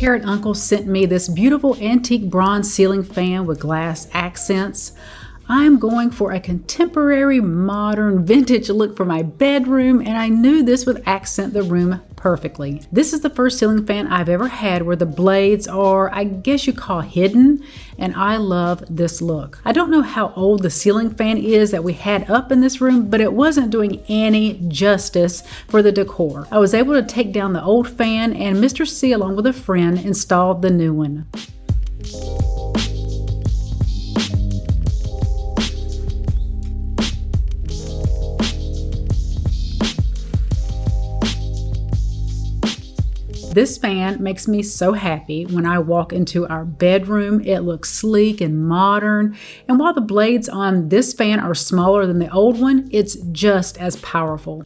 Parrotuncle sent me this beautiful antique bronze ceiling fan with glass accents. I'm going for a contemporary, modern, vintage look for my bedroom, and I knew this would accent the room perfectly. This is the first ceiling fan I've ever had where the blades are, I guess you call hidden, and I love this look. I don't know how old the ceiling fan is that we had up in this room, but it wasn't doing any justice for the decor. I was able to take down the old fan, and Mr. C, along with a friend, installed the new one. This fan makes me so happy when I walk into our bedroom. It looks sleek and modern, and while the blades on this fan are smaller than the old one, it's just as powerful.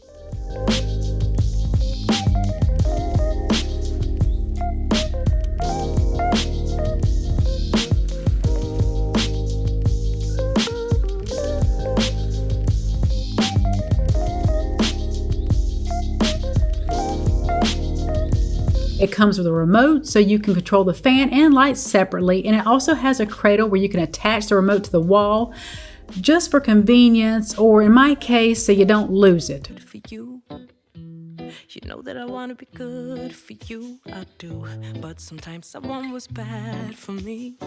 It comes with a remote so you can control the fan and lights separately, and it also has a cradle where you can attach the remote to the wall just for convenience, or in my case, so you don't lose it. For you, you know that I want to be good for you, I do, but sometimes someone was bad for me.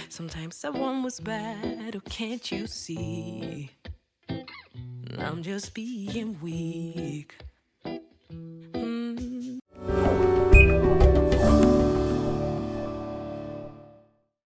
Sometimes someone was bad, oh can't you see? I'm just being weak.